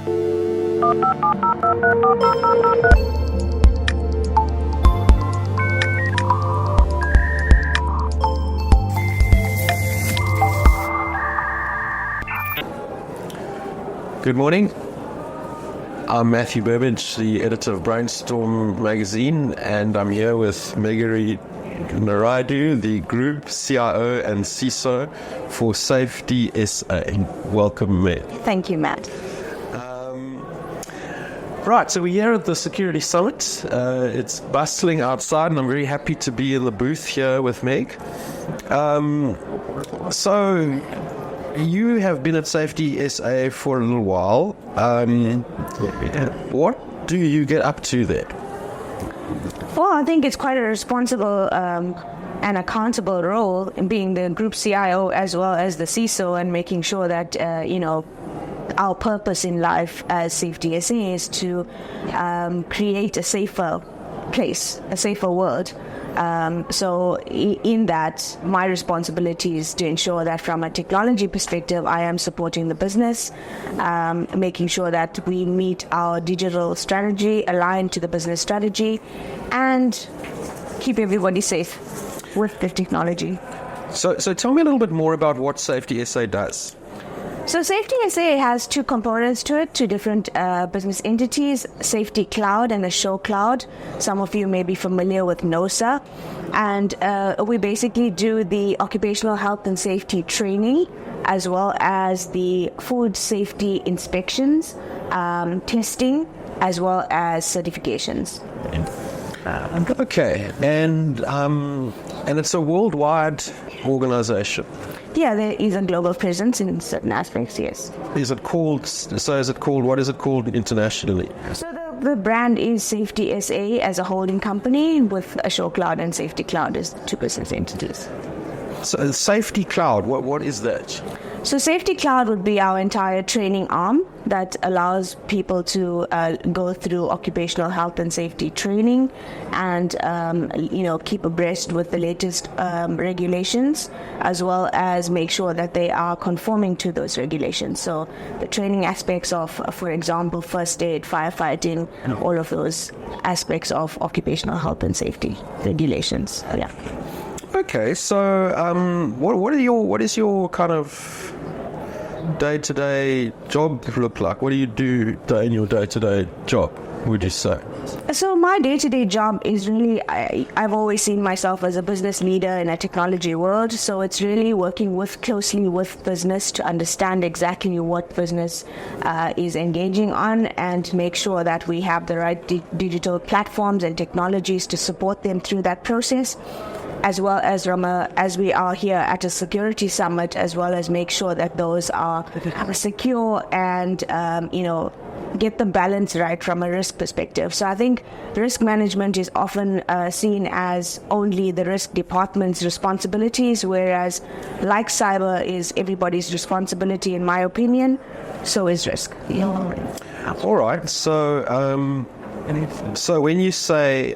Good morning. I'm Matthew Burbidge, the editor of Brainstorm magazine, and I'm here with Megaree Naraidoo, the Group CIO and CISO for Safety SA. Welcome, Matt. Thank you, Matt. Right, so we're here at the Security Summit. It's bustling outside, and I'm very happy to be in the booth here with Meg. So you have been at Safety SA for a little while. What do you get up to there? Well, I think it's quite a responsible and accountable role in being the group CIO as well as the CISO, and making sure that, our purpose in life as Safety SA is to create a safer place, a safer world. So in that, my responsibility is to ensure that from a technology perspective, I am supporting the business, making sure that we meet our digital strategy, aligned to the business strategy, and keep everybody safe with the technology. So tell me a little bit more about what Safety SA does. So Safety SA has two components to it, two different business entities, Safety Cloud and Assure Cloud. Some of you may be familiar with NOSA. And we basically do the occupational health and safety training, as well as the food safety inspections, testing, as well as certifications. Okay, and it's a worldwide organization. Yeah, there is a global presence in certain aspects, yes. What is it called internationally? So the brand is Safety SA as a holding company, with Assure Cloud and Safety Cloud as two business entities. So Safety Cloud, what is that? So Safety Cloud would be our entire training arm that allows people to go through occupational health and safety training and, keep abreast with the latest regulations, as well as make sure that they are conforming to those regulations. So the training aspects of, for example, first aid, firefighting, all of those aspects of occupational health and safety regulations. Yeah. Okay, so what is your kind of day-to-day job look like? What do you do in your day-to-day job, would you say? So my day-to-day job is really, I've always seen myself as a business leader in a technology world, so it's really working closely with business to understand exactly what business is engaging on, and make sure that we have the right digital platforms and technologies to support them through that process, as well as as we are here at a security summit, as well as make sure that those are secure and, get the balance right from a risk perspective. So I think risk management is often seen as only the risk department's responsibilities, whereas like cyber is everybody's responsibility, in my opinion. So is risk. All right. So when you say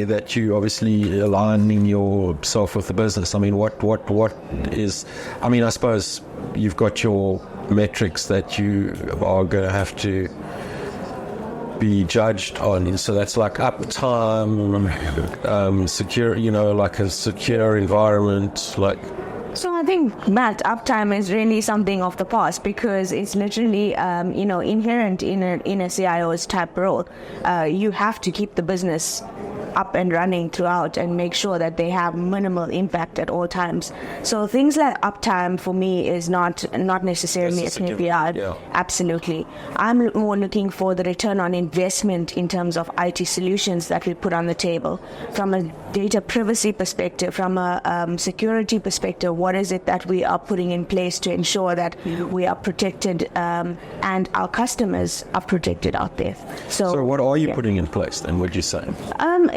that you obviously aligning yourself with the business, I mean, what is? I mean, I suppose you've got your metrics that you are going to have to be judged on. So that's like uptime, secure, like a secure environment, like. So I think, Matt, uptime is really something of the past, because it's literally, inherent in a CIO's type role. You have to keep the business up and running throughout and make sure that they have minimal impact at all times. So things like uptime for me is not necessarily a KPI. Yeah. Absolutely. I'm more looking for the return on investment in terms of IT solutions that we put on the table. From a data privacy perspective, from a security perspective, what is it that we are putting in place to ensure that we are protected and our customers are protected out there. So what are you putting in place then, would you say?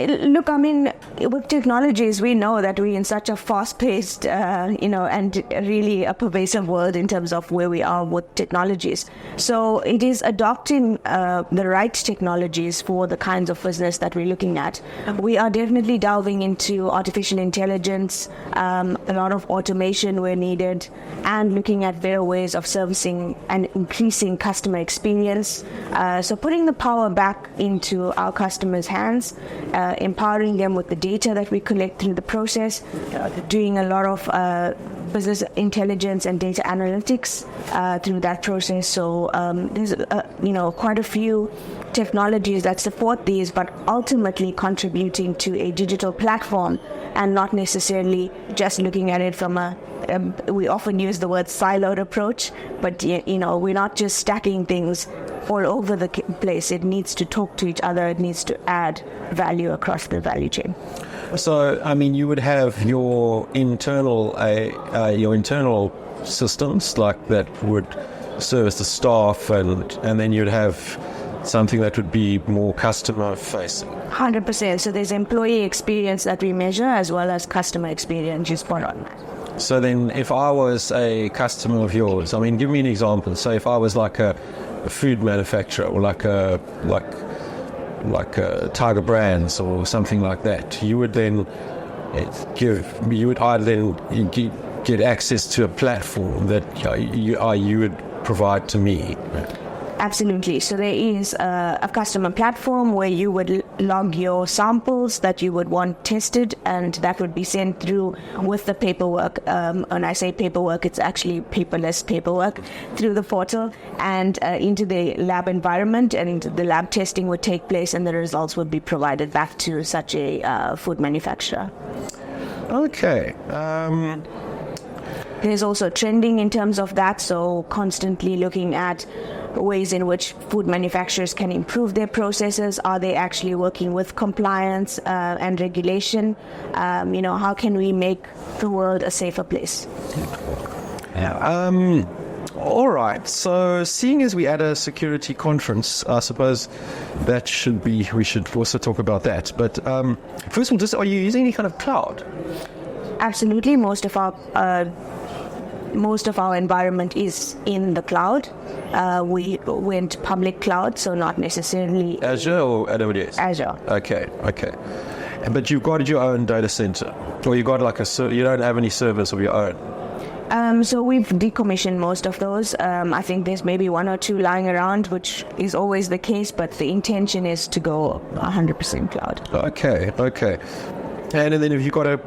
Look, I mean, with technologies, we know that we're in such a fast-paced, and really a pervasive world in terms of where we are with technologies. So it is adopting the right technologies for the kinds of business that we're looking at. We are definitely delving evolving into artificial intelligence, a lot of automation were needed, and looking at better ways of servicing and increasing customer experience. So putting the power back into our customers' hands, empowering them with the data that we collect through the process, doing a lot of business intelligence and data analytics through that process. So there's quite a few technologies that support these, but ultimately contributing to a digital platform and not necessarily just looking at it from we often use the word siloed approach, but we're not just stacking things all over the place. It needs to talk to each other. It needs to add value across the value chain. So, I mean, you would have your internal systems like that would service the staff, and then you'd have something that would be more customer facing. 100%. So there's employee experience that we measure as well as customer experience. You spot on. So then, if I was a customer of yours, I mean, give me an example. So if I was like a food manufacturer or like a Tiger Brands or something like that, you would then get access to a platform that you would provide to me. Absolutely. So there is a customer platform where you would log your samples that you would want tested, and that would be sent through with the paperwork. When I say paperwork, it's actually paperless paperwork through the portal and into the lab environment, and the lab testing would take place and the results would be provided back to such a food manufacturer. Okay. There's also trending in terms of that, so constantly looking at ways in which food manufacturers can improve their processes. Are they actually working with compliance and regulation? How can we make the world a safer place? All right. So, seeing as we're at a security conference, I suppose we should also talk about that. But first of all, are you using any kind of cloud? Absolutely. Most of our environment is in the cloud. We went public cloud, so not necessarily Azure or AWS? Azure. Okay. But you've got your own data center, or you got you don't have any servers of your own? So we've decommissioned most of those. I think there's maybe one or two lying around, which is always the case, but the intention is to go 100% cloud. Okay. And then have you got a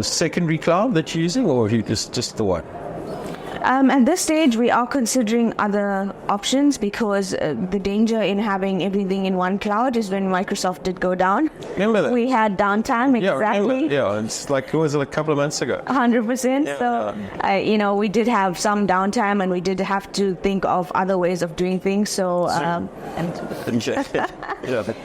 secondary cloud that you're using, or have you just the one? At this stage, we are considering other options because the danger in having everything in one cloud is when Microsoft did go down. Remember that? We had downtime, exactly. Yeah, it's like, it was a couple of months ago. 100%. Yeah. So, we did have some downtime and we did have to think of other ways of doing things. So,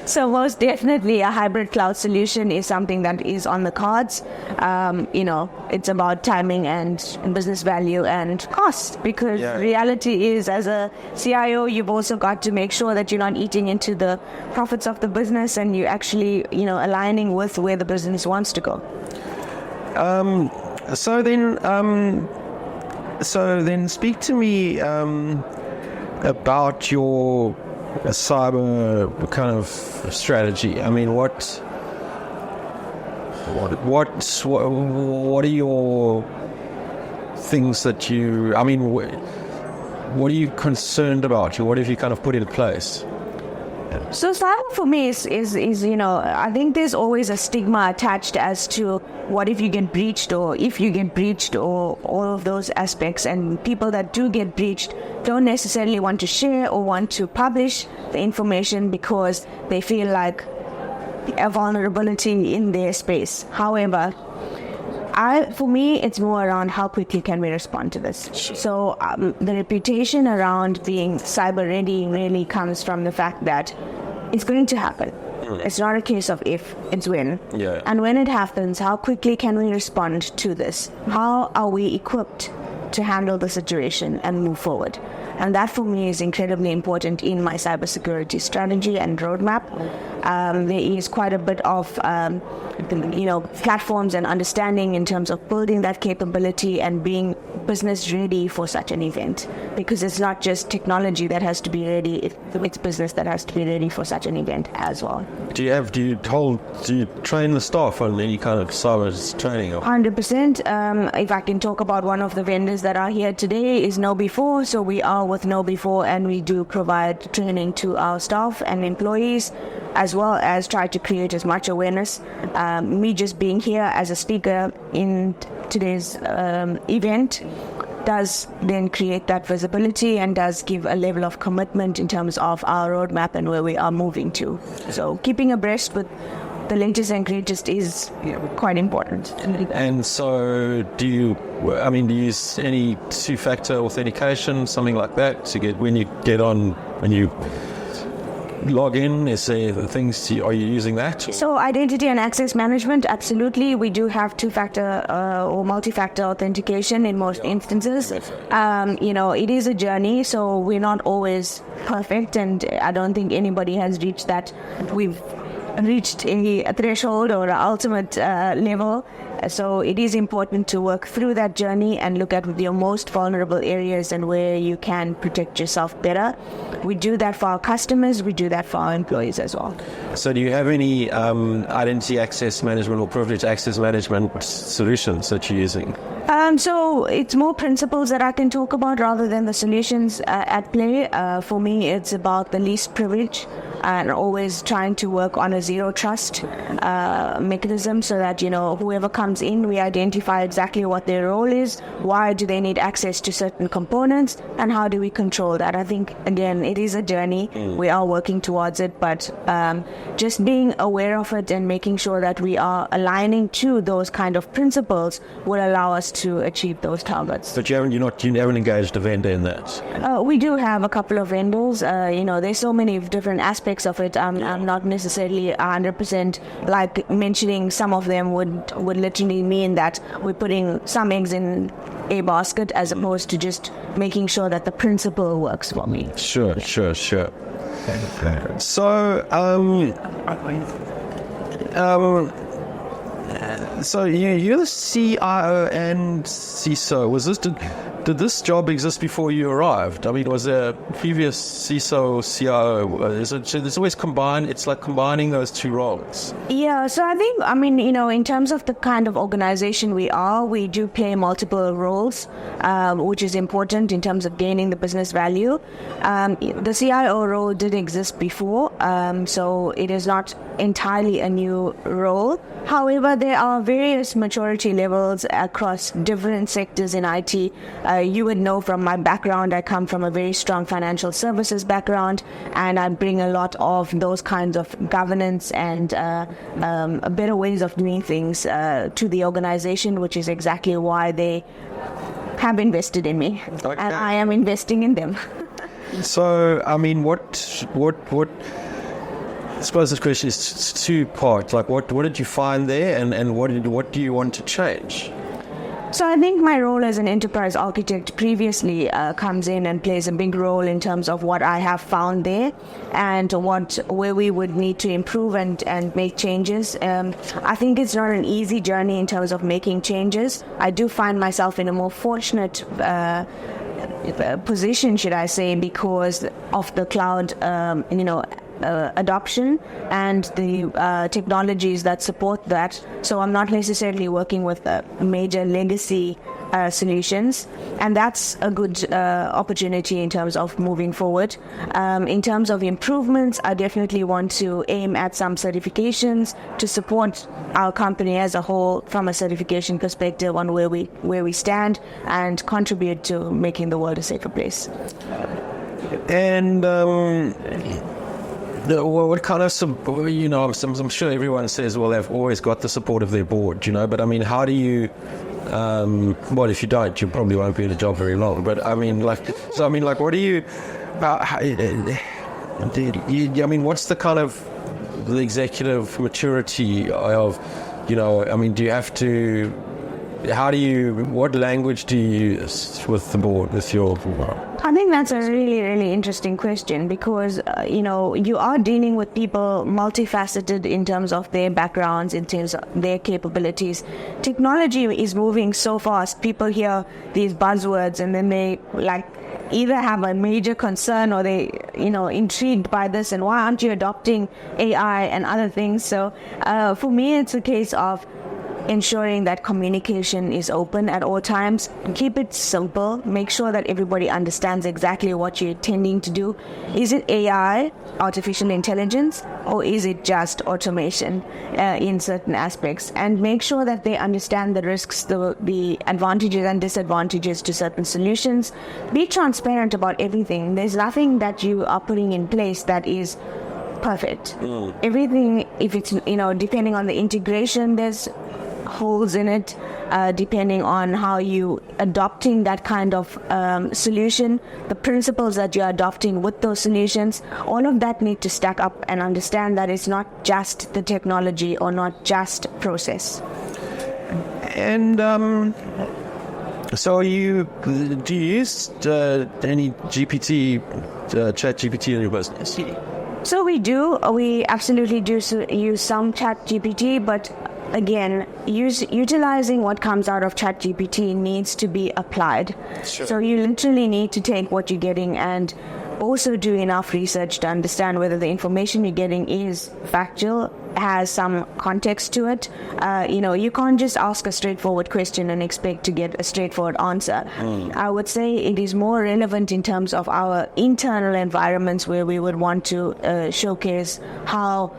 so most definitely a hybrid cloud solution is something that is on the cards. It's about timing and business value and cost, because reality is, as a CIO, you've also got to make sure that you're not eating into the profits of the business and you're actually, aligning with where the business wants to go. So then speak to me about your cyber kind of strategy. I mean, what are your things that what are you concerned about? What have you kind of put in place? So cyber for me is I think there's always a stigma attached as to what if you get breached, or if you get breached, or all of those aspects. And people that do get breached don't necessarily want to share or want to publish the information because they feel like a vulnerability in their space. However, for me, it's more around how quickly can we respond to this. So the reputation around being cyber ready really comes from the fact that it's going to happen. It's not a case of if, it's when. Yeah. And when it happens, how quickly can we respond to this? How are we equipped to handle the situation and move forward? And that for me is incredibly important in my cybersecurity strategy and roadmap. There is quite a bit of platforms and understanding in terms of building that capability and being business ready for such an event, because it's not just technology that has to be ready, it's business that has to be ready for such an event as well. Do you train the staff on any kind of cyber training? 100%. If I can talk about one of the vendors that are here today is KnowBe4. So we are with KnowBe4, and we do provide training to our staff and employees, as well as try to create as much awareness. Me just being here as a speaker in today's event does then create that visibility and does give a level of commitment in terms of our roadmap and where we are moving to. So keeping abreast with the latest and greatest is quite important. And so do you use any two-factor authentication, something like that, to get when you get on, when you log in? Is there things, are you using that? So identity and access management, absolutely. We do have two-factor or multi-factor authentication in most instances. It is a journey, so we're not always perfect, and I don't think anybody has reached that. We've reached a threshold or an ultimate level. So it is important to work through that journey and look at your most vulnerable areas and where you can protect yourself better. We do that for our customers. We do that for our employees as well. So do you have any identity access management or privilege access management solutions that you're using? So it's more principles that I can talk about rather than the solutions at play. For me, it's about the least privilege and always trying to work on a zero trust mechanism, so that, whoever comes in, we identify exactly what their role is, why do they need access to certain components, and how do we control that. I think, again, it is a journey. We are working towards it, but just being aware of it and making sure that we are aligning to those kind of principles will allow us to achieve those targets. But you haven't engaged a vendor in that? We do have a couple of vendors. There's so many different aspects of it. I'm not necessarily 100% like mentioning some of them would literally mean that we're putting some eggs in a basket as opposed to just making sure that the principle works for me. Sure. So, so you're the CIO and CISO. Did this job exist before you arrived? I mean, was there a previous CISO, CIO? It's always combined. It's like combining those two roles. Yeah, so I think, in terms of the kind of organization we do play multiple roles, which is important in terms of gaining the business value. The CIO role did exist before, so it is not entirely a new role. However, there are various maturity levels across different sectors in IT. You would know from my background, I come from a very strong financial services background, and I bring a lot of those kinds of governance and better ways of doing things to the organization, which is exactly why they have invested in me, and I am investing in them. So, I mean, what? I suppose this question is two parts. Like, what did you find there, and what do you want to change? So I think my role as an enterprise architect previously comes in and plays a big role in terms of what I have found there and where we would need to improve and make changes. I think it's not an easy journey in terms of making changes. I do find myself in a more fortunate position, should I say, because of the cloud, adoption and the technologies that support that. So I'm not necessarily working with major legacy solutions, and that's a good opportunity in terms of moving forward. In terms of improvements, I definitely want to aim at some certifications to support our company as a whole from a certification perspective on where we stand and contribute to making the world a safer place. And what kind of, I'm sure everyone says, well, they've always got the support of their board, but I mean, how do you, well, if you don't, you probably won't be in a job very long, but I mean, what do you, what's the kind of the executive maturity of, do you have to, what language do you use with the board, with your... I think that's a really, really interesting question because, you are dealing with people multifaceted in terms of their backgrounds, in terms of their capabilities. Technology is moving so fast. People hear these buzzwords and then they either have a major concern or they, intrigued by this and why aren't you adopting AI and other things. So for me, it's a case of ensuring that communication is open at all times. Keep it simple. Make sure that everybody understands exactly what you're intending to do. Is it AI, artificial intelligence, or is it just automation in certain aspects? And make sure that they understand the risks, the advantages and disadvantages to certain solutions. Be transparent about everything. There's nothing that you are putting in place that is perfect. Everything, if it's, depending on the integration, there's holes in it, depending on how you adopting that kind of solution, the principles that you're adopting with those solutions, all of that need to stack up and understand that it's not just the technology or not just process. And so do you use any chat GPT in your business? So we absolutely do use some chat GPT, but again, utilizing what comes out of ChatGPT needs to be applied. Sure. So you literally need to take what you're getting and also do enough research to understand whether the information you're getting is factual, has some context to it. You can't just ask a straightforward question and expect to get a straightforward answer. I would say it is more relevant in terms of our internal environments where we would want to showcase how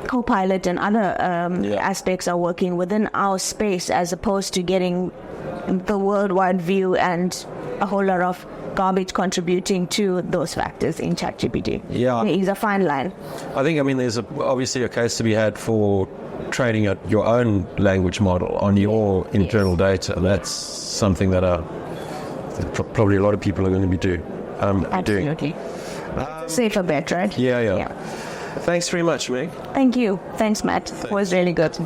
Copilot and other aspects are working within our space, as opposed to getting the worldwide view and a whole lot of garbage contributing to those factors in ChatGPT. Yeah. There is a fine line. I think, there's obviously a case to be had for training out your own language model on your internal data. That's something that probably a lot of people are going to be doing. Absolutely. Safer bet, right? Yeah. Thanks very much, Meg. Thank you. Thanks, Matt. It was really good.